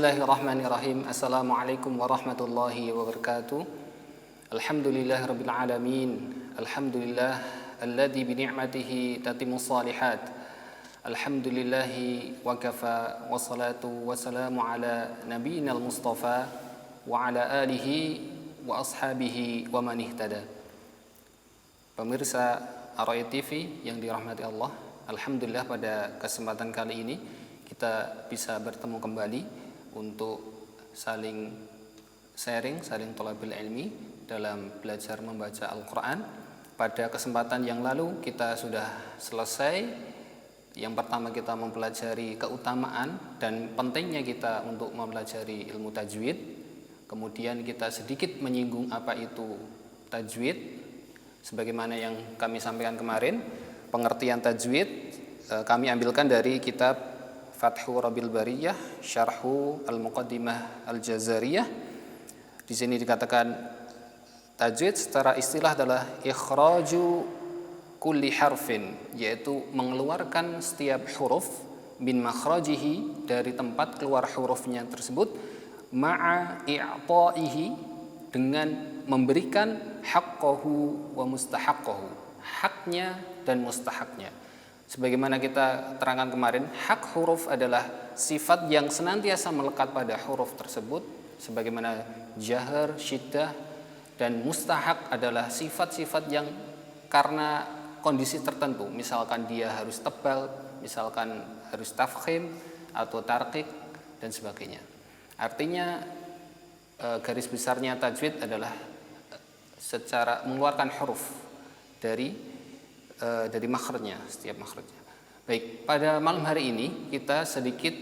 Bismillahirrahmanirrahim. Assalamualaikum warahmatullahi wabarakatuh. Alhamdulillahirabbil alamin. Alhamdulillah alladzi bi ni'matihi tatimmus shalihat. Alhamdulillahi wa kafa wassalatu wassalamu ala nabiyyinal mustafa wa ala alihi wa ashabihi wa man ihtada. Pemirsa Ar-Ra'i TV yang dirahmati Allah, alhamdulillah pada kesempatan kali ini kita bisa bertemu kembali untuk saling sharing, saling thalabul ilmi dalam belajar membaca Al-Quran. Pada kesempatan yang lalu kita sudah selesai. Yang pertama kita mempelajari keutamaan dan pentingnya kita untuk mempelajari ilmu tajwid. Kemudian kita sedikit menyinggung apa itu tajwid. Sebagaimana yang kami sampaikan kemarin, pengertian tajwid kami ambilkan dari kitab Fathu Rabbil Bariyah, Syarhu Al-Muqaddimah Al-Jazariyah. Di sini dikatakan tajwid secara istilah adalah ikhraju kulli harfin, yaitu mengeluarkan setiap huruf min makhrajihi, dari tempat keluar hurufnya tersebut, ma'a i'ta'ihi, dengan memberikan haqqahu wa mustahaqqahu, haknya dan mustahaknya. Sebagaimana kita terangkan kemarin, hak huruf adalah sifat yang senantiasa melekat pada huruf tersebut, sebagaimana jahar, syiddah, dan mustahak adalah sifat-sifat yang karena kondisi tertentu, misalkan dia harus tebal, misalkan harus tafkhim atau tarqiq dan sebagainya. Artinya garis besarnya tajwid adalah secara mengeluarkan huruf dari makhrajnya, setiap makhrajnya. Baik, pada malam hari ini kita sedikit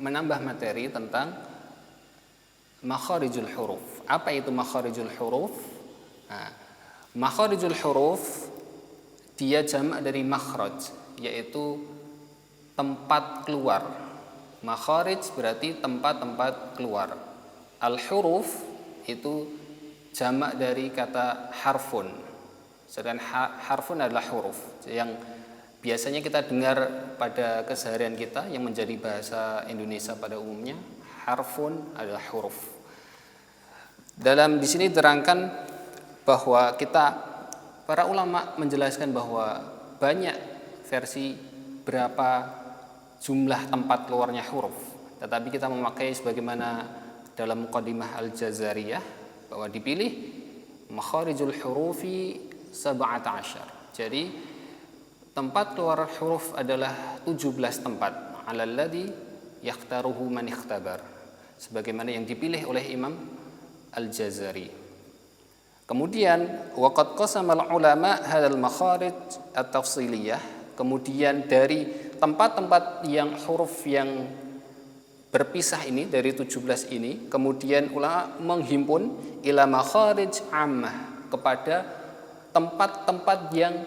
menambah materi tentang makharijul huruf. Apa itu makharijul huruf? Nah, makharijul huruf dia jamak dari makhraj, yaitu tempat keluar. Makharij berarti tempat-tempat keluar. Al-huruf itu jamak dari kata harfun. Sedangkan harfun adalah huruf yang biasanya kita dengar pada keseharian kita yang menjadi bahasa Indonesia pada umumnya. Harfun adalah huruf. Di sini diterangkan bahwa para ulama menjelaskan bahwa banyak versi berapa jumlah tempat keluarnya huruf. Tetapi kita memakai sebagaimana dalam Muqaddimah Al-Jazariyah bahwa dipilih makharijul hurufi 17. Jadi tempat keluar huruf adalah 17 tempat. Alalladzi yakhtaruhu man ikhtabar, sebagaimana yang dipilih oleh Imam Al-Jazari. Kemudian waqad qasama al-ulama hadzal makharij at-tafsiliyah. Kemudian dari tempat-tempat yang huruf yang berpisah ini, dari 17 ini, kemudian ulama menghimpun ila makharij ammah, kepada tempat-tempat yang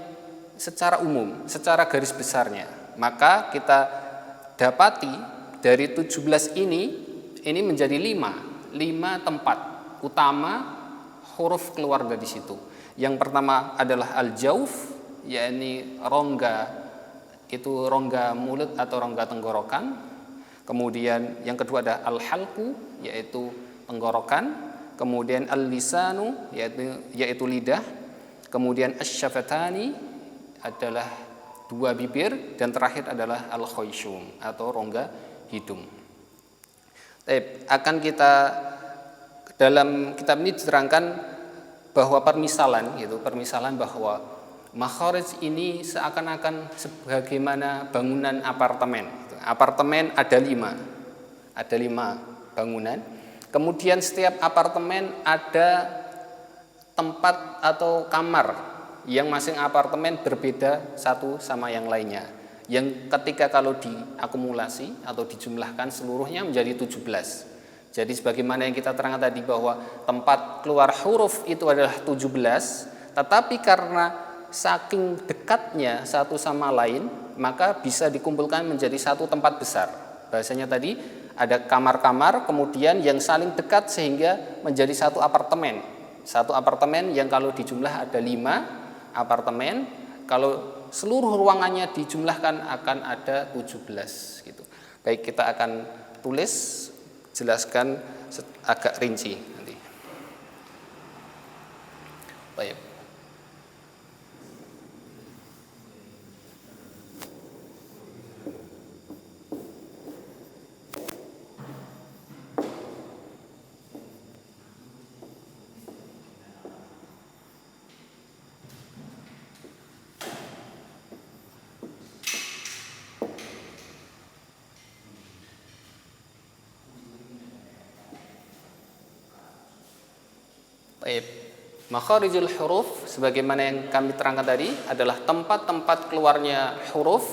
secara umum, secara garis besarnya. Maka kita dapati dari 17 ini menjadi 5 tempat utama huruf keluar dari situ. Yang pertama adalah al-jauf, yakni rongga, itu rongga mulut atau rongga tenggorokan. Kemudian yang kedua ada al-halqu, yaitu tenggorokan. Kemudian al-lisanu, yaitu lidah. Kemudian asy-syafatani adalah dua bibir, dan terakhir adalah al-khayshum atau rongga hidung. Akan kita dalam kitab ini diterangkan bahwa permisalan bahwa makharij ini seakan-akan sebagaimana bangunan apartemen. Apartemen ada 5 bangunan. Kemudian setiap apartemen ada tempat atau kamar yang masing apartemen berbeda satu sama yang lainnya, yang ketika kalau diakumulasi atau dijumlahkan seluruhnya menjadi 17. Jadi sebagaimana yang kita terangkan tadi bahwa tempat keluar huruf itu adalah 17, tetapi karena saking dekatnya satu sama lain, maka bisa dikumpulkan menjadi satu tempat besar. Bahasanya tadi ada kamar-kamar, kemudian yang saling dekat sehingga menjadi satu apartemen. Satu apartemen yang kalau dijumlah ada 5 apartemen, kalau seluruh ruangannya dijumlahkan akan ada 17 gitu. Baik, kita akan tulis jelaskan agak rinci nanti. Baik. Baik. Makharijul huruf sebagaimana yang kami terangkan tadi adalah tempat-tempat keluarnya huruf.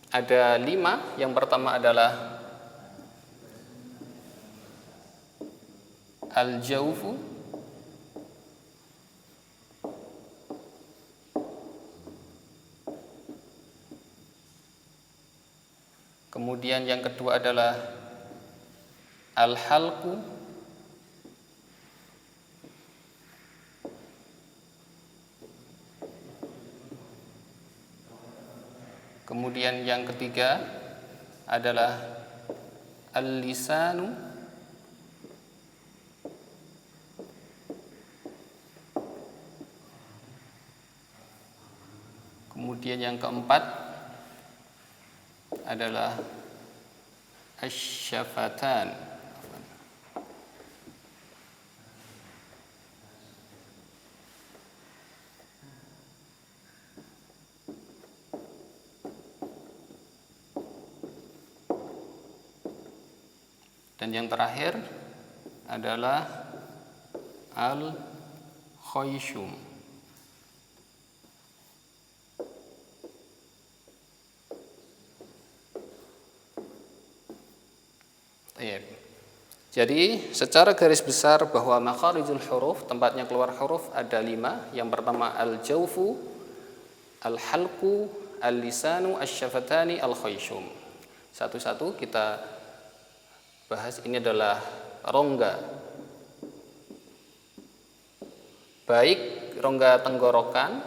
Ada 5. Yang pertama adalah al-jawfu, kemudian yang kedua adalah al-halqu, kemudian yang ketiga adalah al-lisanu, kemudian yang keempat adalah asy-syafatan. Dan yang terakhir adalah al-khayshum. Jadi secara garis besar bahwa makharijul huruf, tempatnya keluar huruf ada 5. Yang pertama al-jawfu, al-halqu, al-lisanu, asy-syafatani, al-khayshum. Satu-satu kita bahas. Ini adalah rongga, baik rongga tenggorokan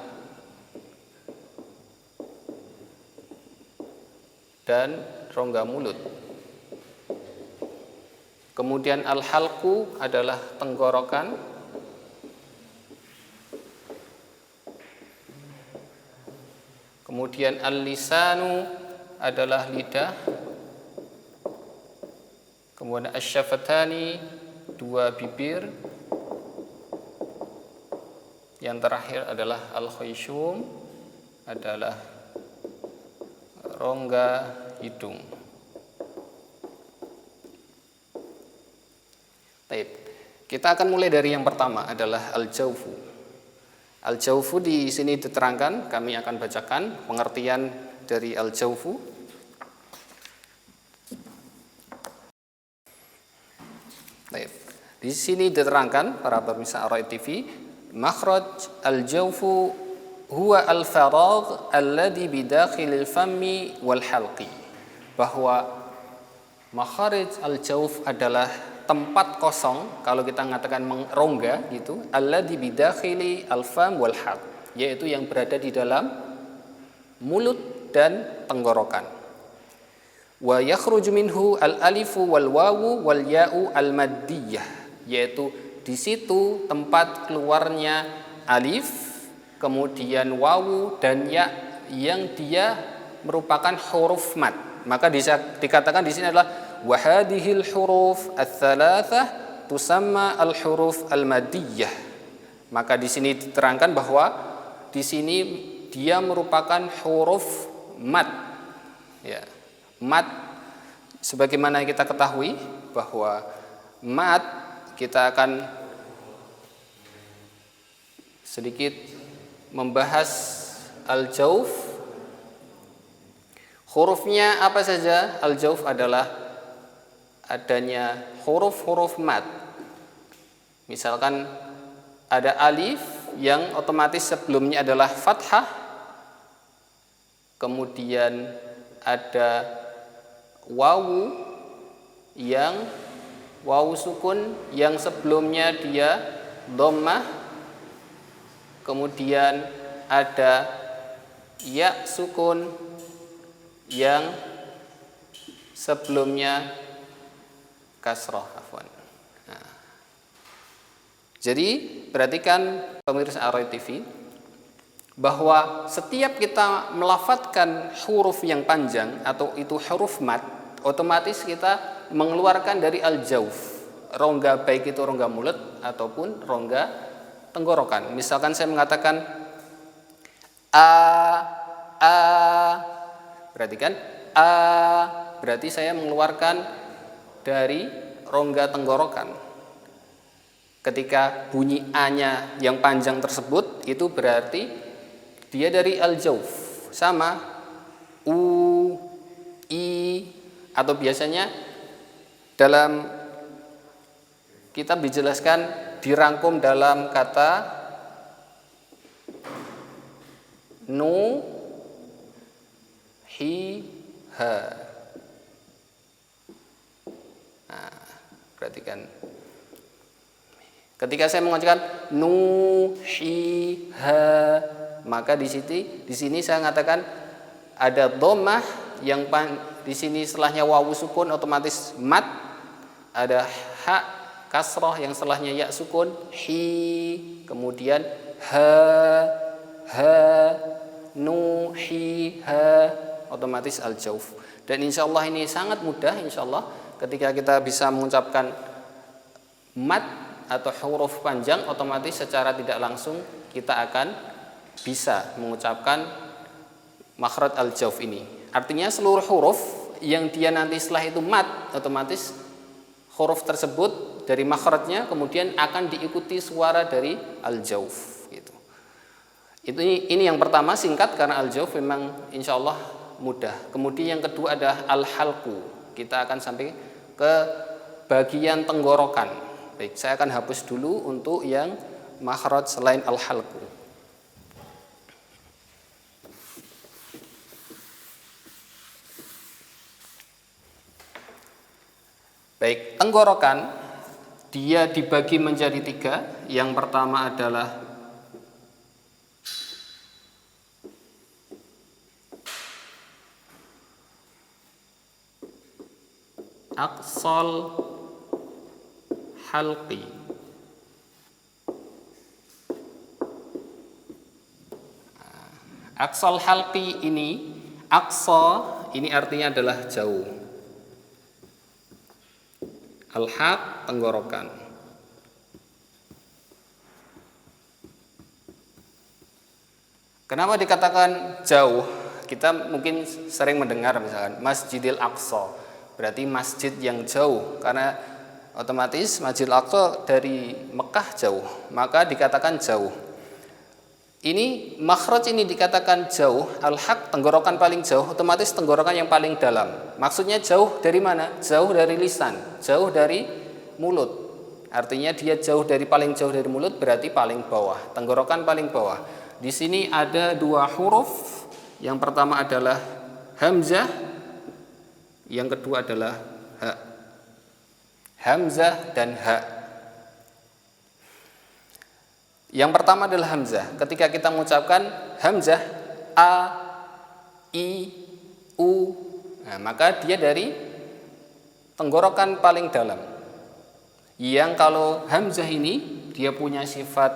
dan rongga mulut. Kemudian al-halqu adalah tenggorokan, kemudian al-lisanu adalah lidah, kemudian asy-syafatani 2 bibir, yang terakhir adalah al-khayshum adalah rongga hidung. Baik. Kita akan mulai dari yang pertama adalah al-jawfu. Al-jawfu di sini diterangkan, kami akan bacakan pengertian dari al-jawfu. Baik. Di sini diterangkan para pemirsa Ar-Raid TV, makhraj al-jawfu huwa al-faragh alladhi bidakhilil fammi wal halqi. Bahwa makharij al-jawf adalah tempat kosong, kalau kita mengatakan rongga gitu, alladzi bidakhili al-fam wal halq, yaitu yang berada di dalam mulut dan tenggorokan. Wa yakhruju minhu al-alifu wal wawu wal ya'u al-maddiyah, yaitu di situ tempat keluarnya alif, kemudian wawu dan ya yang dia merupakan huruf mad. Maka dikatakan di sini adalah wa hadhil huruf ats-tsalatsah tusamma al-huruf al-maddiyah. Maka di sini diterangkan bahwa di sini dia merupakan huruf mad. Ya, mad sebagaimana kita ketahui bahwa mad, kita akan sedikit membahas al-jawf. Hurufnya apa saja? Al-jawf adalah adanya huruf-huruf mad. Misalkan ada alif yang otomatis sebelumnya adalah fathah, kemudian ada wawu yang wawu sukun yang sebelumnya dia dhammah, kemudian ada ya sukun yang sebelumnya kasrah, afwan. Nah. Jadi perhatikan pemirsa Aroy TV bahwa setiap kita melafadzkan huruf yang panjang atau itu huruf mad, otomatis kita mengeluarkan dari al-jauf, rongga, baik itu rongga mulut ataupun rongga tenggorokan. Misalkan saya mengatakan a, perhatikan a, berarti saya mengeluarkan dari rongga tenggorokan. Ketika bunyi a-nya yang panjang tersebut, itu berarti dia dari al-jauf. Sama u, i, atau biasanya dalam kitab dijelaskan dirangkum dalam kata nu, hi, ha. Nah, perhatikan. Ketika saya mengucapkan nu, hi, ha, maka di sini saya mengatakan ada dhammah yang di sini setelahnya wawu sukun otomatis mat, ada ha kasroh yang setelahnya ya sukun, hi, kemudian ha, nu, hi, ha, otomatis al-jauf. Dan insya Allah ini sangat mudah, insya Allah ketika kita bisa mengucapkan mat atau huruf panjang, otomatis secara tidak langsung kita akan bisa mengucapkan makhraj al-jauf ini. Artinya seluruh huruf yang dia nanti setelah itu mat, otomatis huruf tersebut dari makhrajnya kemudian akan diikuti suara dari al-jauf gitu. Ini yang pertama singkat karena al-jauf memang insya Allah mudah. Kemudian yang kedua ada al-halqu. Kita akan sampai ke bagian tenggorokan. Baik, saya akan hapus dulu untuk yang makhraj selain al-halqu. Baik, tenggorokan dia dibagi menjadi 3. Yang pertama adalah aqsal halqi. Aqsal halqi ini, aqsa ini artinya adalah jauh. Al-haq tenggorokan. Kenapa dikatakan jauh? Kita mungkin sering mendengar misalkan Masjidil Aqsa, berarti masjid yang jauh, karena otomatis Masjidil Aqsa dari Mekah jauh, maka dikatakan jauh. Ini makhraj ini dikatakan jauh, al-haq tenggorokan paling jauh, otomatis tenggorokan yang paling dalam. Maksudnya jauh dari mana? Jauh dari lisan, jauh dari mulut. Artinya dia jauh paling jauh dari mulut berarti paling bawah, tenggorokan paling bawah. Di sini ada 2 huruf. Yang pertama adalah hamzah, yang kedua adalah ha. Hamzah dan ha. Yang pertama adalah hamzah. Ketika kita mengucapkan hamzah a, i, u, nah, maka dia dari tenggorokan paling dalam. Yang kalau hamzah ini dia punya sifat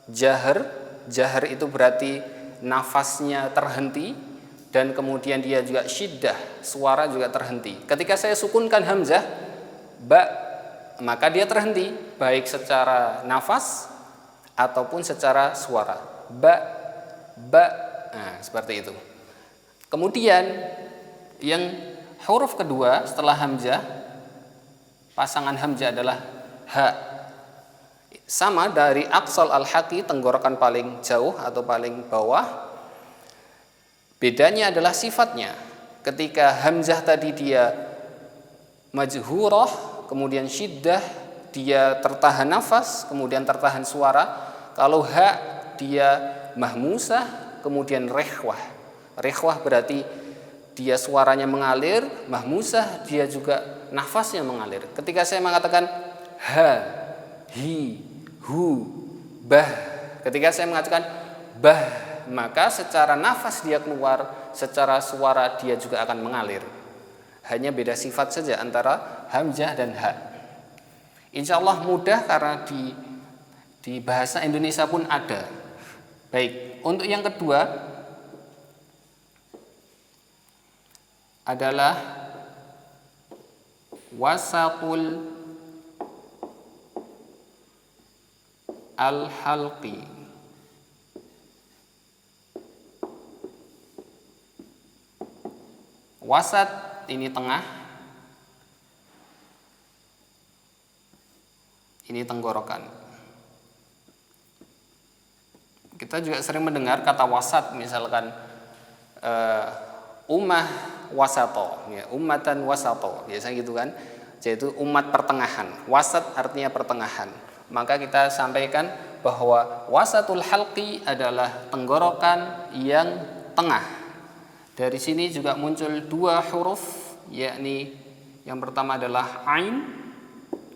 jahar. Jahar itu berarti nafasnya terhenti, dan kemudian dia juga syiddah, suara juga terhenti. Ketika saya sukunkan hamzah ba, maka dia terhenti baik secara nafas ataupun secara suara. Ba, nah, seperti itu. Kemudian yang huruf kedua setelah hamzah, pasangan hamzah adalah ha. Sama dari aqsal al-haqi, tenggorokan paling jauh atau paling bawah. Bedanya adalah sifatnya. Ketika hamzah tadi dia majhurah, kemudian syiddah, dia tertahan nafas, kemudian tertahan suara. Kalau ha dia mahmusah, kemudian rehwah. Rehwah berarti dia suaranya mengalir, mahmusah dia juga nafasnya mengalir. Ketika saya mengatakan ha, hi, hu, bah, ketika saya mengatakan bah, maka secara nafas dia keluar, secara suara dia juga akan mengalir. Hanya beda sifat saja antara hamzah dan ha. Insya Allah mudah karena di bahasa Indonesia pun ada. Baik, untuk yang kedua adalah wasatul al-halqi. Wasat ini tengah, ini tenggorokan. Kita juga sering mendengar kata wasat, misalkan ummah wasato, ya, ummatan wasato, biasanya gitu kan, yaitu umat pertengahan. Wasat artinya pertengahan. Maka kita sampaikan bahwa wasatul halqi adalah tenggorokan yang tengah. Dari sini juga muncul dua huruf, yakni yang pertama adalah ain,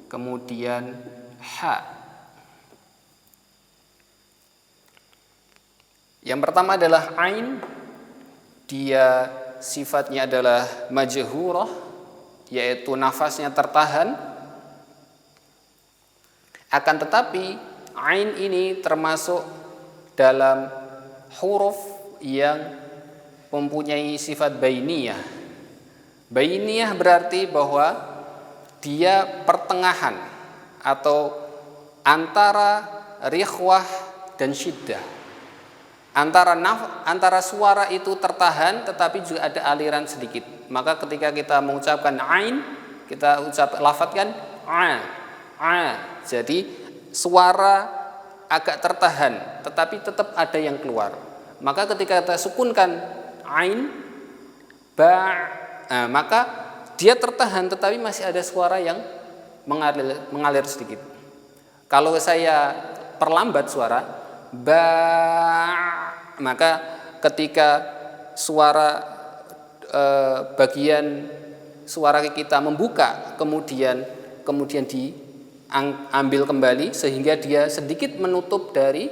kemudian ha. Yang pertama adalah ain, dia sifatnya adalah majhurah, yaitu nafasnya tertahan. Akan tetapi ain ini termasuk dalam huruf yang mempunyai sifat bainiyah. Bainiyah berarti bahwa dia pertengahan atau antara rikhwah dan syiddah. Antara suara itu tertahan tetapi juga ada aliran sedikit. Maka ketika kita mengucapkan ain, kita lafadzkan a. Jadi suara agak tertahan tetapi tetap ada yang keluar. Maka ketika kita sukunkan ain ba, maka dia tertahan tetapi masih ada suara yang mengalir sedikit. Kalau saya perlambat suara ba, maka ketika suara bagian suara kita membuka kemudian diambil kembali sehingga dia sedikit menutup dari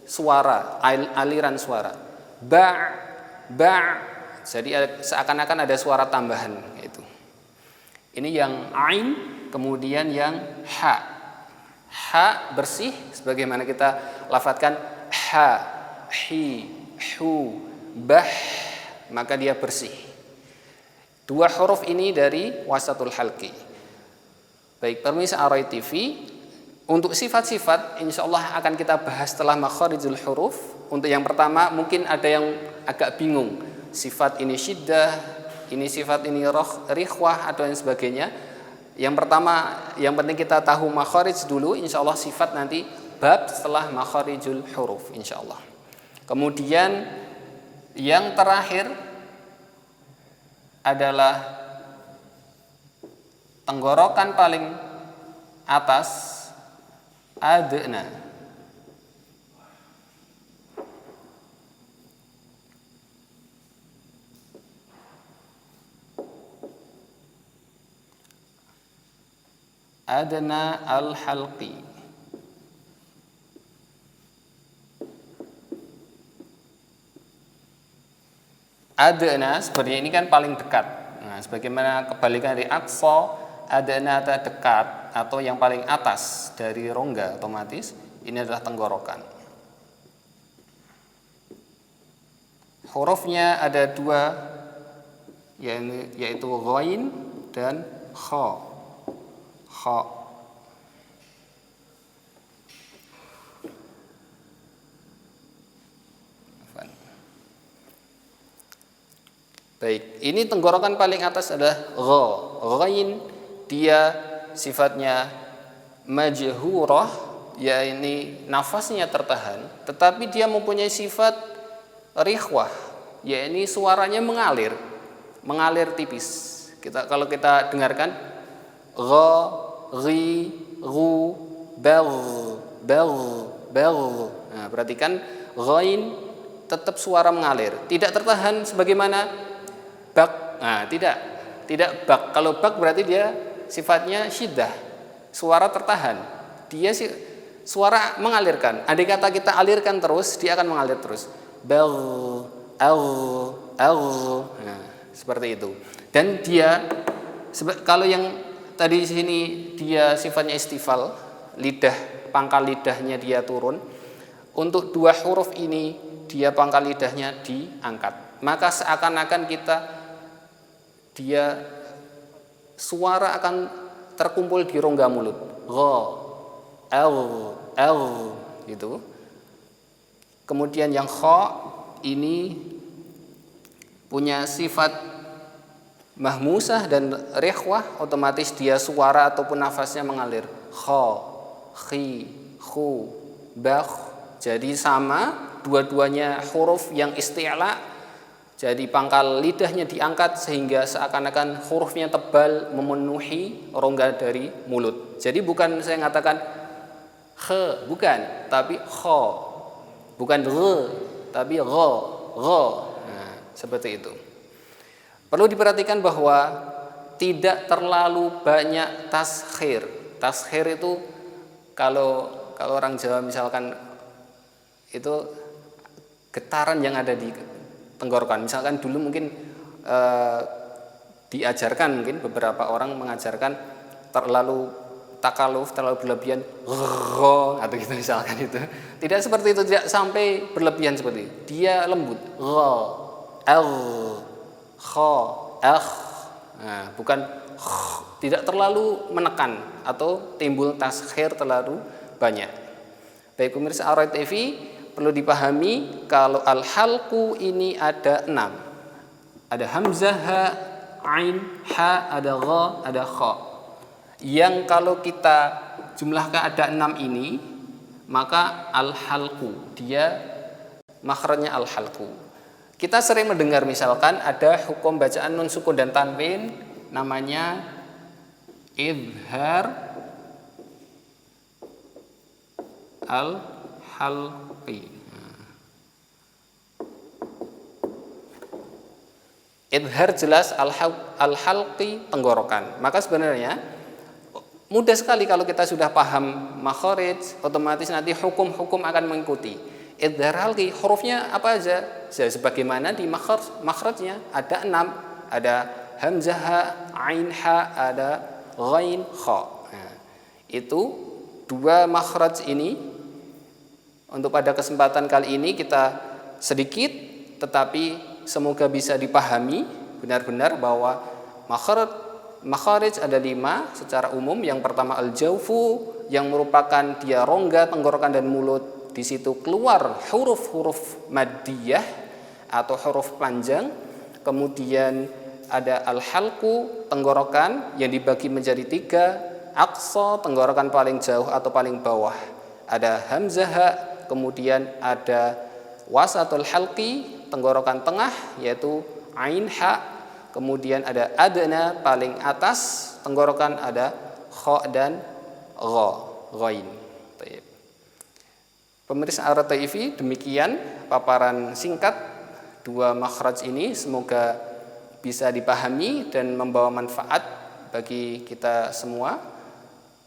suara, aliran suara ba. Jadi seakan-akan ada suara tambahan itu. Ini yang ain, kemudian yang ha. Ha bersih sebagaimana kita lafadzkan ha, hi, hu, bah, maka dia bersih. Dua huruf ini dari wasatul halqi. Baik, pemirsa Arai TV, untuk sifat-sifat insyaallah akan kita bahas setelah makharijul huruf. Untuk yang pertama mungkin ada yang agak bingung, sifat ini syiddah, ini sifat ini rikhwah atau yang sebagainya. Yang pertama yang penting kita tahu makharij dulu, insyaallah sifat nanti bab setelah makharijul huruf insyaallah. Kemudian yang terakhir adalah tenggorokan paling atas adna. Adna al-halqi. Adna sebenarnya ini kan paling dekat. Nah, sebagaimana kebalikan dari aqsa, adna itu dekat atau yang paling atas dari rongga otomatis. Ini adalah tenggorokan. Hurufnya ada dua, yaitu ghain dan kha. Baik, ini tenggorokan paling atas adalah gha. Ghain dia sifatnya majhurah, ya ini nafasnya tertahan, tetapi dia mempunyai sifat rikhwah, ya ini suaranya mengalir tipis. Kalau kita dengarkan gha, ghi, ghu, bel. Nah, perhatikan ghain tetap suara mengalir, tidak tertahan sebagaimana bak. Nah, tidak bak. Kalau bak berarti dia sifatnya syiddah, suara tertahan. Dia suara mengalirkan. Andai kata kita alirkan terus, dia akan mengalir terus. Bel, al. Nah, seperti itu. Dan dia kalau yang tadi di sini dia sifatnya istifal, pangkal lidahnya dia turun. Untuk dua huruf ini dia pangkal lidahnya diangkat. Maka seakan-akan dia suara akan terkumpul di rongga mulut. Gha, l gitu. Kemudian yang kha ini punya sifat mahmusah dan rikhwah, otomatis dia suara ataupun nafasnya mengalir. Kha, khi, khu, bakh. Jadi sama, dua-duanya huruf yang isti'la. Jadi pangkal lidahnya diangkat sehingga seakan-akan hurufnya tebal memenuhi rongga dari mulut. Jadi bukan saya mengatakan khe, bukan, tapi kho. Bukan re, tapi gho. Nah, seperti itu. Perlu diperhatikan bahwa tidak terlalu banyak taskhir. Taskhir itu kalau orang Jawa misalkan itu getaran yang ada di tenggorokan. Misalkan dulu mungkin diajarkan, mungkin beberapa orang mengajarkan terlalu takaluf, terlalu berlebihan, atau gitu misalkan itu. Tidak seperti itu, tidak sampai berlebihan seperti itu. Dia lembut, nah, bukan tidak terlalu menekan atau timbul taskhir terlalu banyak. Baik pemirsa Ar-Ra'i TV, perlu dipahami kalau al-halqu ini ada 6. Ada hamzah, ha, ain, ha, ada gha, ada kha. Yang kalau kita jumlahkan ada 6 ini, maka al-halqu, dia makhrajnya al-halqu. Kita sering mendengar misalkan ada hukum bacaan nun sukun dan tanwin namanya idhar al-halqi. Idhar jelas, al-halqi tenggorokan. Maka sebenarnya mudah sekali kalau kita sudah paham makharij, otomatis nanti hukum-hukum akan mengikuti. Idhar halqi hurufnya apa aja? Sebagaimana di makhrajnya ada 6, ada hamzah, ha, ain, ha, ada ghain, kha. Nah, itu dua makhraj ini. Untuk pada kesempatan kali ini kita sedikit tetapi semoga bisa dipahami benar-benar bahwa makharij ada 5 secara umum. Yang pertama al-jawfu, yang merupakan dia rongga tenggorokan dan mulut. Di situ keluar huruf-huruf maddiyah atau huruf panjang. Kemudian ada al-halqu, tenggorokan yang dibagi menjadi 3. Aqsa, tenggorokan paling jauh atau paling bawah. Ada hamzah, kemudian ada wasatul halqi, tenggorokan tengah yaitu ain, ha. Kemudian ada adna, paling atas tenggorokan ada kha dan gha, ghain. Pemirsa Ar-Ra'i TV, demikian paparan singkat dua makhraj ini, semoga bisa dipahami dan membawa manfaat bagi kita semua.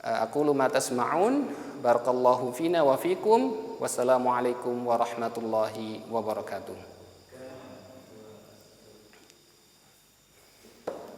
Aqulu ma tasma'un, barakallahu fina wa fikum, wassalamualaikum warahmatullahi wabarakatuh.